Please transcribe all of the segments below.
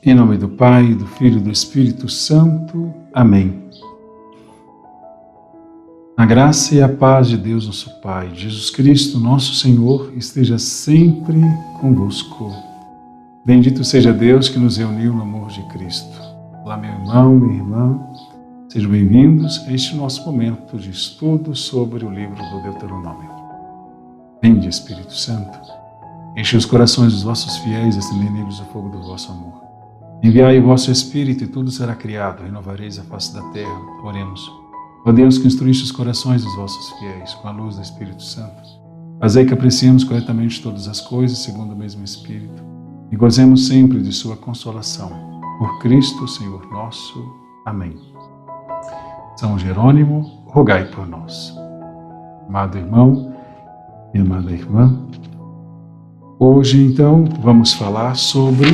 Em nome do Pai, do Filho e do Espírito Santo. Amém. A graça e a paz de Deus, nosso Pai, de Jesus Cristo, nosso Senhor, esteja sempre convosco. Bendito seja Deus que nos reuniu no amor de Cristo. Olá, meu irmão, minha irmã, sejam bem-vindos a este nosso momento de estudo sobre o livro do Deuteronômio. Vinde, Espírito Santo, enche os corações dos vossos fiéis, acendei neles o fogo do vosso amor. Enviai o vosso Espírito e tudo será criado, renovareis a face da terra. Oremos. Ó Deus, que instruíste os corações dos vossos fiéis com a luz do Espírito Santo, fazei que apreciemos corretamente todas as coisas segundo o mesmo Espírito e gozemos sempre de sua consolação. Por Cristo, Senhor nosso. Amém. São Jerônimo, rogai por nós. Amado irmão e amada irmã, hoje então vamos falar sobre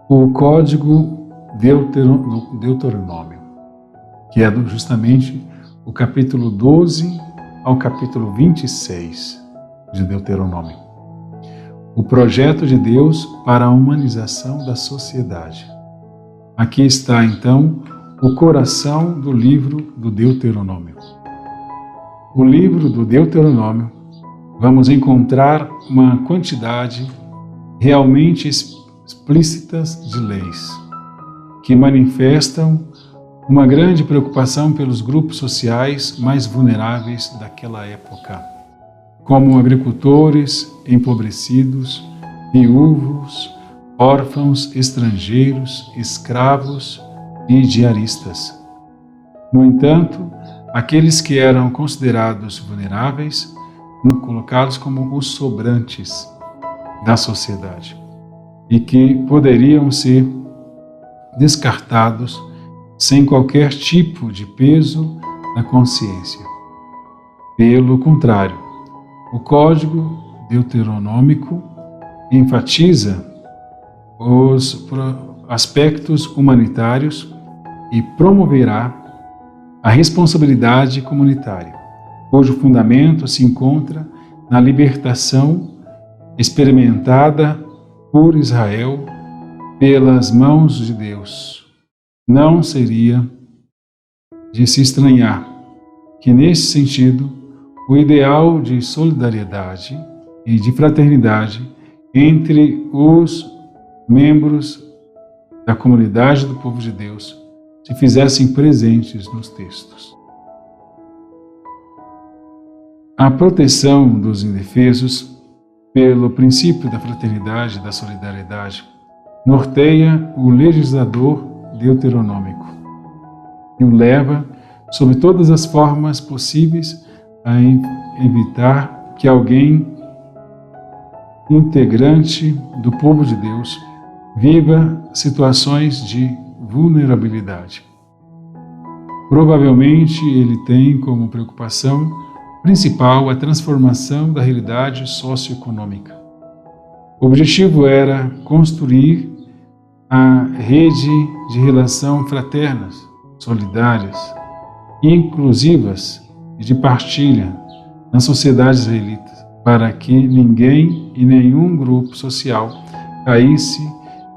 o Código Deuteronômio, que é justamente o capítulo 12 ao capítulo 26 de Deuteronômio. O projeto de Deus para a humanização da sociedade. Aqui está, então, o coração do livro do Deuteronômio. O livro do Deuteronômio, vamos encontrar uma quantidade realmente explícitas de leis, que manifestam uma grande preocupação pelos grupos sociais mais vulneráveis daquela época, como agricultores empobrecidos, viúvos, órfãos, estrangeiros, escravos e diaristas. No entanto, aqueles que eram considerados vulneráveis foram colocados como os sobrantes da sociedade e que poderiam ser descartados sem qualquer tipo de peso na consciência. Pelo contrário, o Código Deuteronômico enfatiza os aspectos humanitários e promoverá a responsabilidade comunitária, cujo fundamento se encontra na libertação experimentada por Israel pelas mãos de Deus. Não seria de se estranhar que, nesse sentido, o ideal de solidariedade e de fraternidade entre os membros da comunidade do povo de Deus se fizessem presentes nos textos. A proteção dos indefesos pelo princípio da fraternidade e da solidariedade norteia o legislador deuteronômico e o leva, sob todas as formas possíveis, a evitar que alguém integrante do povo de Deus viva situações de vulnerabilidade. Provavelmente ele tem como preocupação principal a transformação da realidade socioeconômica. O objetivo era construir a rede de relações fraternas, solidárias, inclusivas e de partilha na sociedade israelita, para que ninguém e nenhum grupo social caísse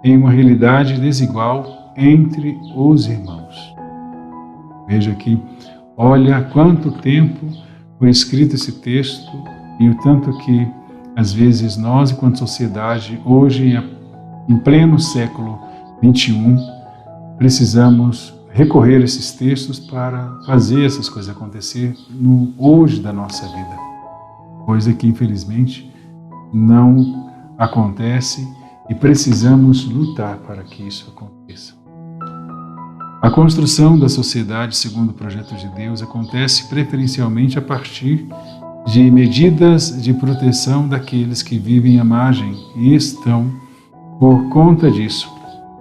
em uma realidade desigual entre os irmãos. Veja aqui, olha quanto tempo foi escrito esse texto e o tanto que, às vezes, nós, enquanto sociedade, hoje, em pleno século XXI, precisamos recorrer a esses textos para fazer essas coisas acontecer no hoje da nossa vida. Coisa que, infelizmente, não acontece e precisamos lutar para que isso aconteça. A construção da sociedade segundo o projeto de Deus acontece preferencialmente a partir de medidas de proteção daqueles que vivem à margem e estão, por conta disso,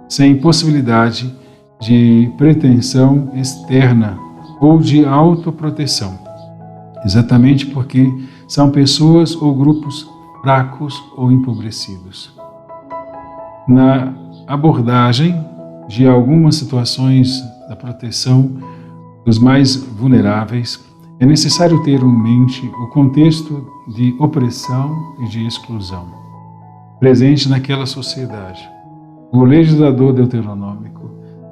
sem possibilidade de pretensão externa ou de autoproteção, exatamente porque são pessoas ou grupos fracos ou empobrecidos. Na abordagem de algumas situações da proteção dos mais vulneráveis, é necessário ter em mente o contexto de opressão e de exclusão presente naquela sociedade, o legislador deuteronômico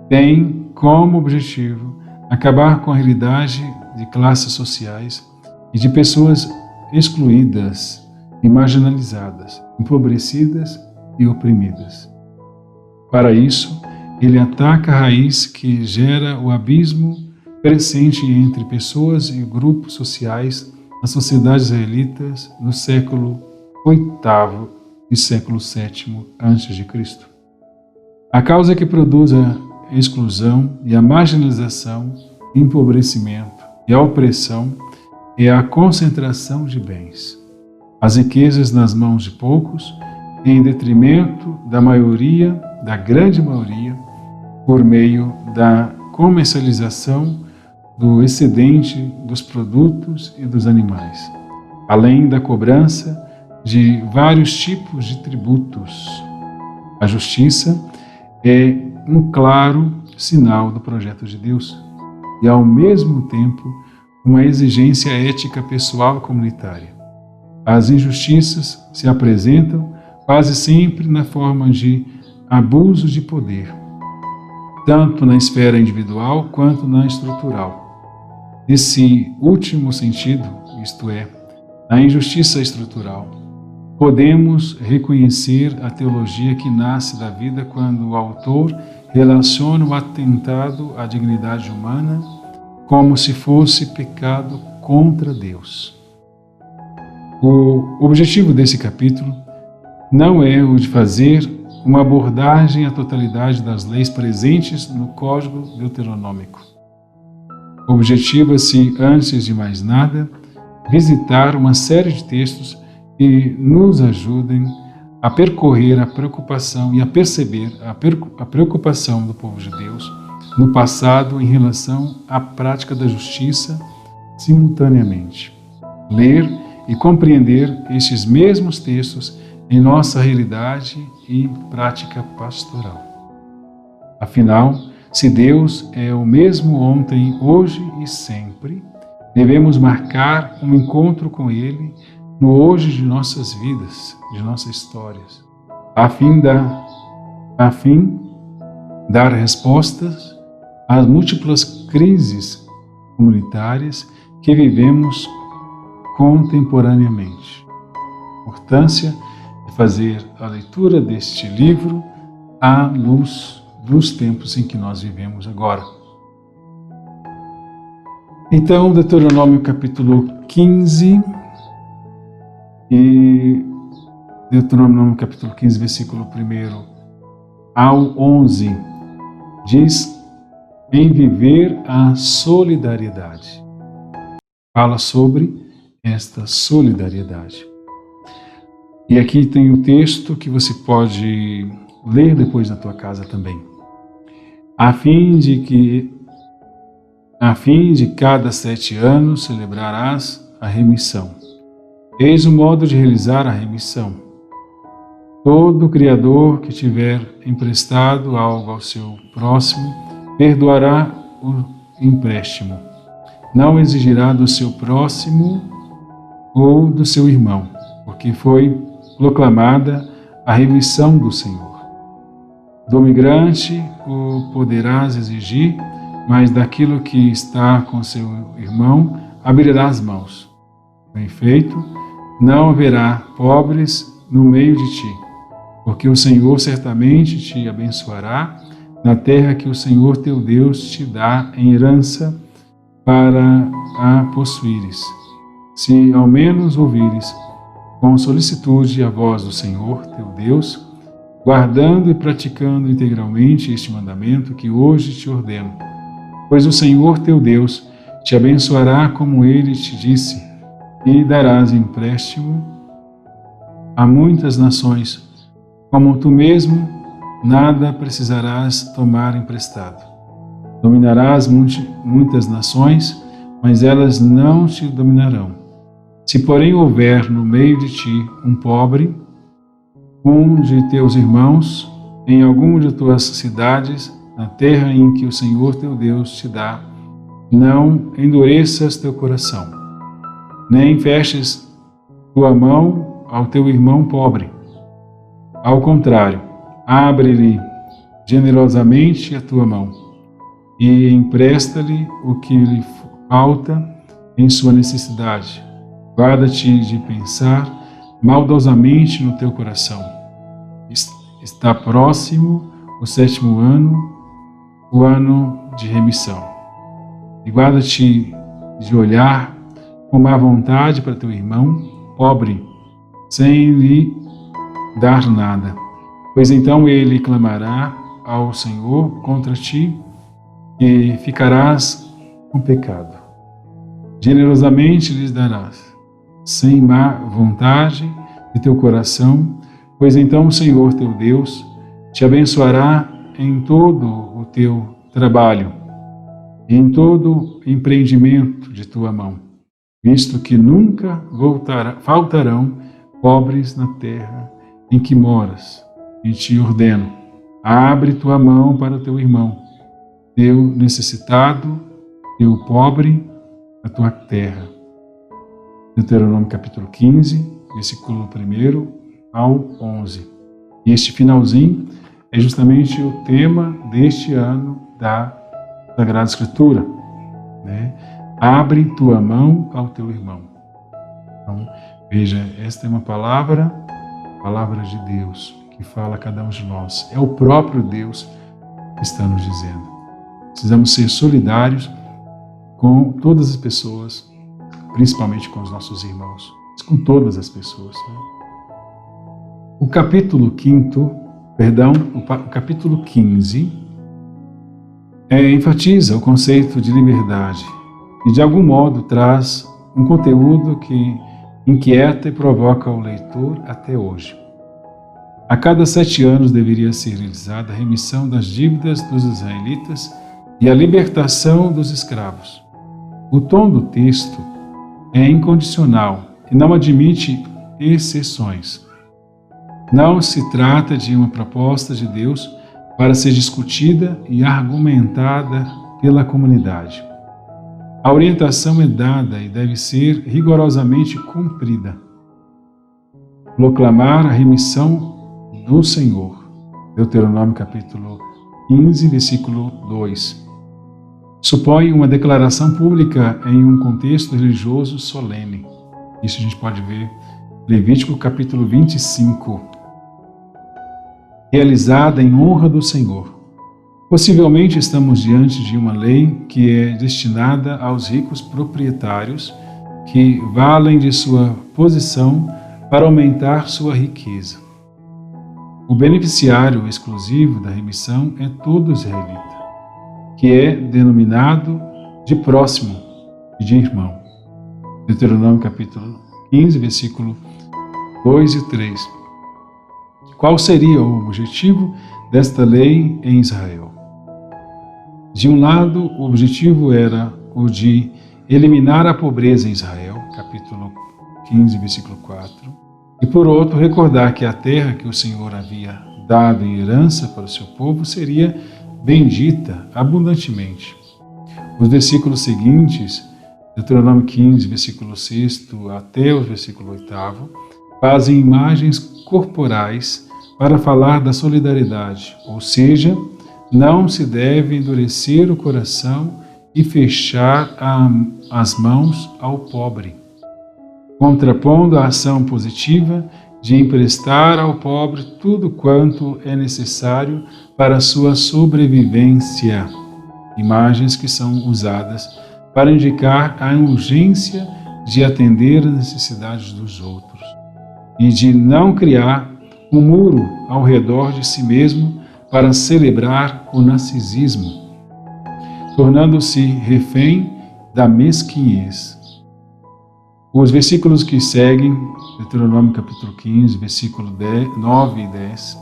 tem como objetivo acabar com a realidade de classes sociais e de pessoas excluídas e marginalizadas, empobrecidas e oprimidas. Para isso, ele ataca a raiz que gera o abismo crescente entre pessoas e grupos sociais nas sociedades israelitas no século VIII e século VII a.C. A causa que produz a exclusão e a marginalização, empobrecimento e a opressão é a concentração de bens, as riquezas nas mãos de poucos, em detrimento da maioria, da grande maioria, por meio da comercialização do excedente dos produtos e dos animais, além da cobrança de vários tipos de tributos. A justiça é um claro sinal do projeto de Deus e, ao mesmo tempo, uma exigência ética pessoal e comunitária. As injustiças se apresentam quase sempre na forma de abuso de poder, tanto na esfera individual quanto na estrutural. Nesse último sentido, isto é, na injustiça estrutural, podemos reconhecer a teologia que nasce da vida quando o autor relaciona o atentado à dignidade humana como se fosse pecado contra Deus. O objetivo desse capítulo não é o de fazer uma abordagem à totalidade das leis presentes no Código Deuteronômico. Objetiva-se, antes de mais nada, visitar uma série de textos que nos ajudem a percorrer a preocupação e a perceber a preocupação do povo de Deus no passado em relação à prática da justiça simultaneamente. Ler e compreender estes mesmos textos em nossa realidade e prática pastoral. Afinal, se Deus é o mesmo ontem, hoje e sempre, devemos marcar um encontro com Ele no hoje de nossas vidas, de nossas histórias, a fim dar respostas às múltiplas crises comunitárias que vivemos contemporaneamente. A importância de fazer a leitura deste livro à luz dos tempos em que nós vivemos agora. Então, Deuteronômio capítulo 15 e Deuteronômio capítulo 15, versículo 1 ao 11, diz em viver a solidariedade. Fala sobre esta solidariedade. E aqui tem o texto que você pode ler depois na tua casa também. A fim de cada 7 anos celebrarás a remissão. Eis o modo de realizar a remissão. Todo criador que tiver emprestado algo ao seu próximo, perdoará o empréstimo. Não exigirá do seu próximo ou do seu irmão, porque foi proclamada a remissão do Senhor. Do migrante o poderás exigir, mas daquilo que está com seu irmão abrirá as mãos. Bem feito, não haverá pobres no meio de ti, porque o Senhor certamente te abençoará na terra que o Senhor teu Deus te dá em herança para a possuíres. Se ao menos ouvires com solicitude a voz do Senhor teu Deus, guardando e praticando integralmente este mandamento que hoje te ordeno. Pois o Senhor teu Deus te abençoará como Ele te disse, e darás empréstimo a muitas nações, como tu mesmo nada precisarás tomar emprestado. Dominarás muitas nações, mas elas não te dominarão. Se porém houver no meio de ti um pobre, um de teus irmãos, em alguma de tuas cidades, na terra em que o Senhor teu Deus te dá, não endureças teu coração, nem feches tua mão ao teu irmão pobre. Ao contrário, Abre-lhe generosamente a tua mão e empresta-lhe o que lhe falta em sua necessidade. Guarda-te de pensar maldosamente no teu coração. Está próximo o 7º ano, o ano de remissão. E guarda-te de olhar com má vontade para teu irmão pobre, sem lhe dar nada, pois então ele clamará ao Senhor contra ti e ficarás com pecado. Generosamente lhes darás, sem má vontade de teu coração, pois então o Senhor teu Deus te abençoará em todo o teu trabalho e em todo empreendimento de tua mão, visto que nunca faltarão pobres na terra em que moras, e te ordeno, abre tua mão para teu irmão, teu necessitado, teu pobre, a tua terra. Deuteronômio capítulo 15, versículo 1 ao 11. E este finalzinho é justamente o tema deste ano da Sagrada Escritura, né? Abre tua mão ao teu irmão. Então, veja, esta é uma palavra de Deus, que fala a cada um de nós. É o próprio Deus que está nos dizendo. Precisamos ser solidários com todas as pessoas, principalmente com os nossos irmãos, mas com todas as pessoas, né? O capítulo 15 enfatiza o conceito de liberdade e, de algum modo, traz um conteúdo que inquieta e provoca o leitor até hoje. A cada 7 anos deveria ser realizada a remissão das dívidas dos israelitas e a libertação dos escravos. O tom do texto é incondicional e não admite exceções. Não se trata de uma proposta de Deus para ser discutida e argumentada pela comunidade. A orientação é dada e deve ser rigorosamente cumprida. Proclamar a remissão do Senhor. Deuteronômio capítulo 15, versículo 2. Supõe uma declaração pública em um contexto religioso solene. Isso a gente pode ver Levítico capítulo 25. Realizada em honra do Senhor. Possivelmente estamos diante de uma lei que é destinada aos ricos proprietários que valem de sua posição para aumentar sua riqueza. O beneficiário exclusivo da remissão é todo israelita, que é denominado de próximo e de irmão. Deuteronômio capítulo 15, versículo 2 e 3. Qual seria o objetivo desta lei em Israel? De um lado, o objetivo era o de eliminar a pobreza em Israel, capítulo 15, versículo 4, e por outro, recordar que a terra que o Senhor havia dado em herança para o seu povo seria bendita abundantemente. Os versículos seguintes, Deuteronômio 15, versículo 6 até o versículo 8, fazem imagens corporais para falar da solidariedade, ou seja, não se deve endurecer o coração e fechar as mãos ao pobre, contrapondo a ação positiva de emprestar ao pobre tudo quanto é necessário para a sua sobrevivência. Imagens que são usadas para indicar a urgência de atender às necessidades dos outros e de não criar um muro ao redor de si mesmo para celebrar o narcisismo, tornando-se refém da mesquinhez. Os versículos que seguem, Deuteronômio capítulo 15, versículo 9 e 10,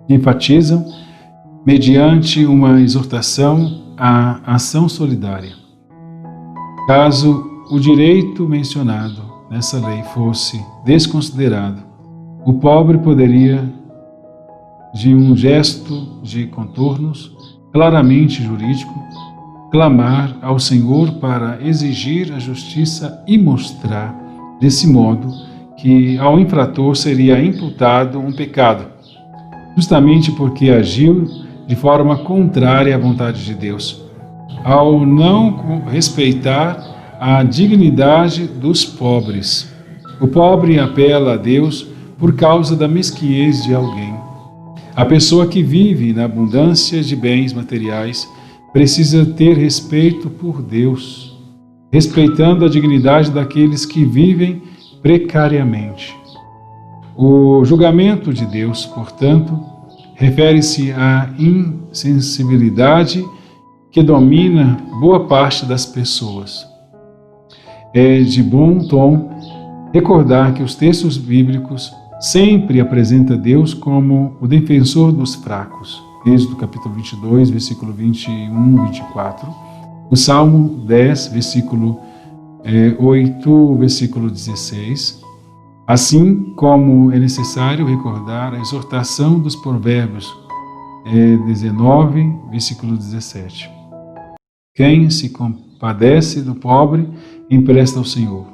enfatizam, mediante uma exortação à ação solidária. Caso o direito mencionado nessa lei fosse desconsiderado, o pobre poderia, de um gesto de contornos claramente jurídico, clamar ao Senhor para exigir a justiça e mostrar, desse modo, que ao infrator seria imputado um pecado, justamente porque agiu de forma contrária à vontade de Deus, ao não respeitar a dignidade dos pobres. O pobre apela a Deus por causa da mesquinhez de alguém. A pessoa que vive na abundância de bens materiais precisa ter respeito por Deus, respeitando a dignidade daqueles que vivem precariamente. O julgamento de Deus, portanto, refere-se à insensibilidade que domina boa parte das pessoas. É de bom tom recordar que os textos bíblicos sempre apresentam Deus como o defensor dos fracos. Êxodo capítulo 22, versículo 21 e 24. O Salmo 10, versículo 8, versículo 16. Assim como é necessário recordar a exortação dos Provérbios 19, versículo 17. Quem se compadece do pobre empresta ao Senhor,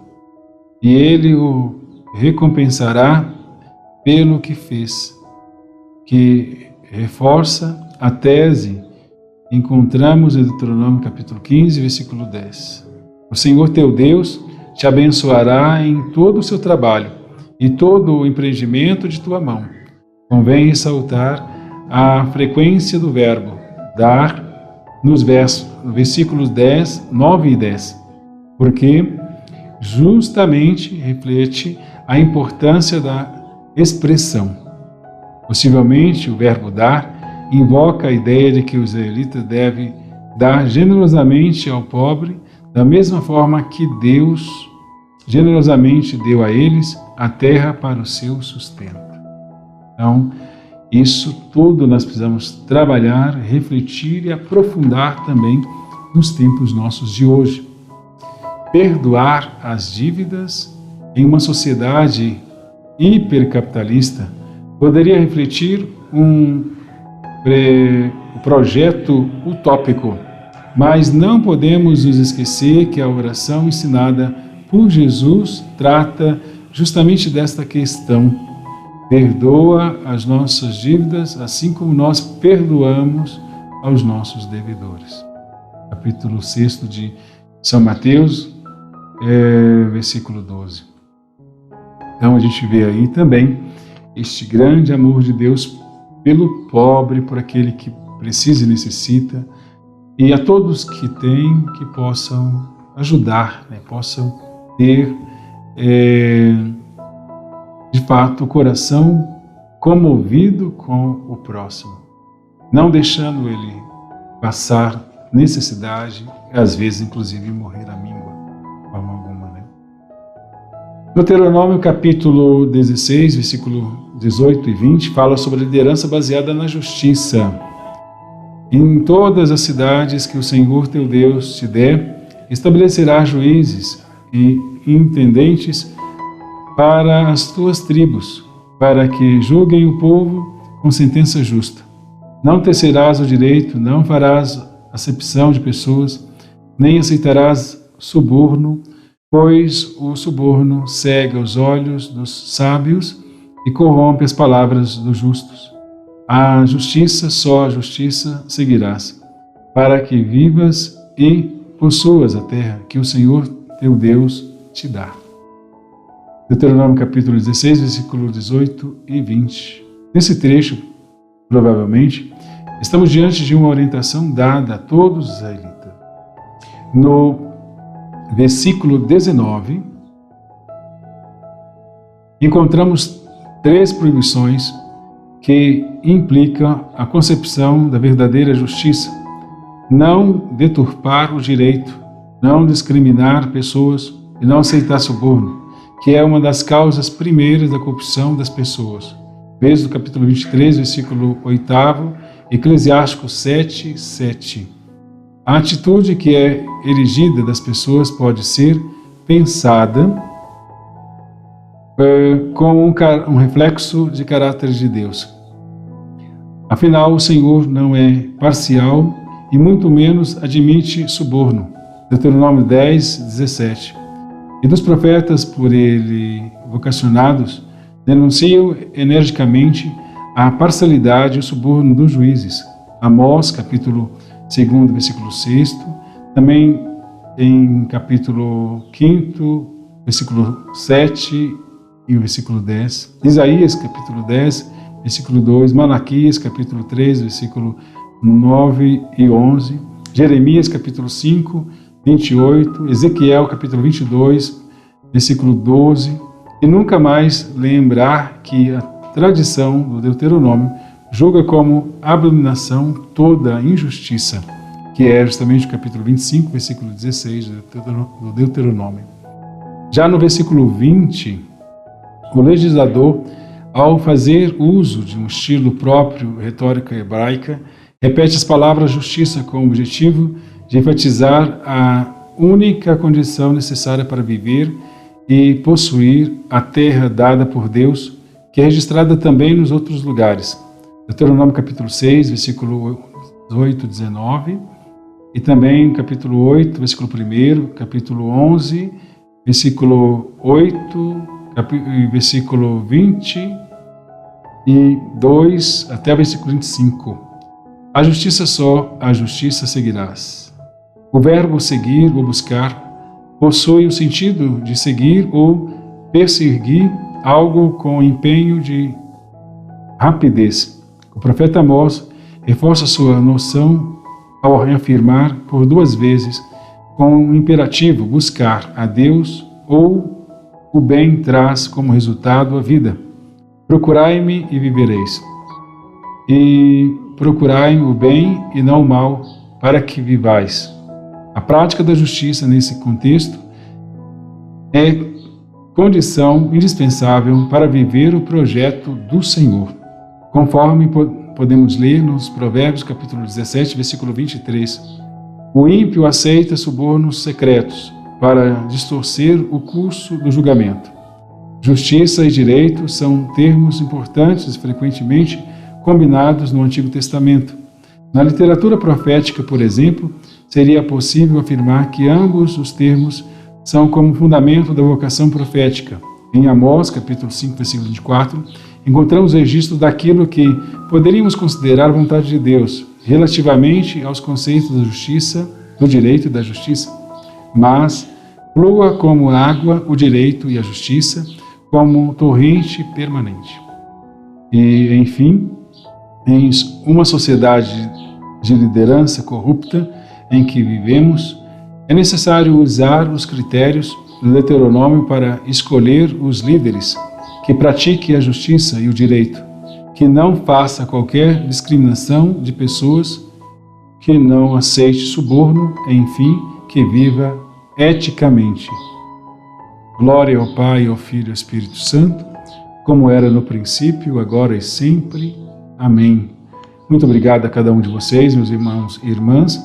e Ele o recompensará pelo que fez, que reforça a tese que encontramos em Deuteronômio capítulo 15, versículo 10. O Senhor teu Deus te abençoará em todo o seu trabalho e todo o empreendimento de tua mão. Convém ressaltar a frequência do verbo dar nos versículos 10, 9 e 10, porque justamente reflete a importância da expressão. Possivelmente, o verbo dar invoca a ideia de que o israelita deve dar generosamente ao pobre, da mesma forma que Deus generosamente deu a eles a terra para o seu sustento. Então, isso tudo nós precisamos trabalhar, refletir e aprofundar também nos tempos nossos de hoje. Perdoar as dívidas em uma sociedade hipercapitalista poderia refletir um projeto utópico, mas não podemos nos esquecer que a oração ensinada por Jesus trata justamente desta questão. Perdoa as nossas dívidas, assim como nós perdoamos aos nossos devedores. Capítulo 6 de São Mateus, versículo 12. Então a gente vê aí também este grande amor de Deus pelo pobre, por aquele que precisa e necessita, e a todos que têm, que possam ajudar, possam ter de fato o coração comovido com o próximo, não deixando ele passar necessidade, às vezes inclusive morrer à míngua, de forma alguma. Deuteronômio capítulo 16, versículo 18 e 20, fala sobre a liderança baseada na justiça. Em todas as cidades que o Senhor teu Deus te der, estabelecerá juízes e intendentes para as tuas tribos, para que julguem o povo com sentença justa. Não tecerás o direito, não farás acepção de pessoas, nem aceitarás suborno, pois o suborno cega os olhos dos sábios e corrompe as palavras dos justos. A justiça, só a justiça seguirás, para que vivas e possuas a terra que o Senhor teu Deus te dá. Deuteronômio capítulo 16, versículo 18 e 20. Nesse trecho, provavelmente, estamos diante de uma orientação dada a todos os israelitas. No versículo 19, encontramos 3 proibições que implicam a concepção da verdadeira justiça. Não deturpar o direito, não discriminar pessoas e não aceitar suborno, que é uma das causas primeiras da corrupção das pessoas. Êxodo capítulo 23, versículo 8, Eclesiástico 7, 7. A atitude que é erigida das pessoas pode ser pensada como um reflexo de caráter de Deus. Afinal, o Senhor não é parcial e muito menos admite suborno. Deuteronômio 10, 17. E dos profetas por ele vocacionados denunciam energicamente a parcialidade e o suborno dos juízes. Amós, capítulo 2, versículo 6, também em capítulo 5, versículo 7 e o versículo 10. Isaías, capítulo 10, versículo 2. Malaquias, capítulo 3, versículo 9 e 11. Jeremias, capítulo 5, 28. Ezequiel, capítulo 22, versículo 12. E nunca mais lembrar que a tradição do Deuteronômio julga como abominação toda injustiça, que é justamente o capítulo 25, versículo 16 do Deuteronômio. Já no versículo 20, o legislador, ao fazer uso de um estilo próprio, retórica hebraica, repete as palavras justiça com o objetivo de enfatizar a única condição necessária para viver e possuir a terra dada por Deus, que é registrada também nos outros lugares. Deuteronômio capítulo 6, versículo 18 e 19, e também capítulo 8, versículo 1, capítulo 11, versículo 8, versículo 22 até o versículo 25. A justiça seguirás. O verbo seguir ou buscar possui o sentido de seguir ou perseguir algo com empenho de rapidez. O profeta Amós reforça sua noção ao reafirmar por 2 vezes com o imperativo buscar a Deus ou o bem traz como resultado a vida. Procurai-me e vivereis. E procurai o bem e não o mal, para que vivais. A prática da justiça nesse contexto é condição indispensável para viver o projeto do Senhor, conforme podemos ler nos Provérbios capítulo 17, versículo 23. O ímpio aceita subornos secretos para distorcer o curso do julgamento. Justiça e direito são termos importantes e frequentemente combinados no Antigo Testamento. Na literatura profética, por exemplo, seria possível afirmar que ambos os termos são como fundamento da vocação profética. Em Amós, capítulo 5, versículo 24, encontramos registros daquilo que poderíamos considerar a vontade de Deus, relativamente aos conceitos da justiça, do direito e da justiça. Mas flua como água o direito e a justiça, como torrente permanente. E, enfim, em uma sociedade de liderança corrupta em que vivemos, é necessário usar os critérios do Deuteronômio para escolher os líderes que pratiquem a justiça e o direito, que não faça qualquer discriminação de pessoas, que não aceite suborno, enfim, que viva eticamente. Glória ao Pai, ao Filho e ao Espírito Santo, como era no princípio, agora e sempre. Amém. Muito obrigado a cada um de vocês, meus irmãos e irmãs,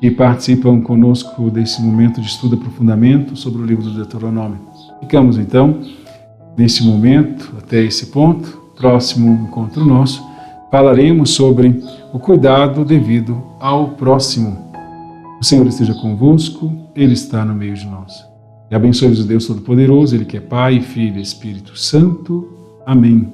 que participam conosco desse momento de estudo e aprofundamento sobre o livro do Deuteronômio. Ficamos então neste momento, até esse ponto. Próximo encontro nosso, falaremos sobre o cuidado devido ao próximo. O Senhor esteja convosco, Ele está no meio de nós. E abençoe-vos o Deus Todo-Poderoso, Ele que é Pai, Filho e Espírito Santo. Amém.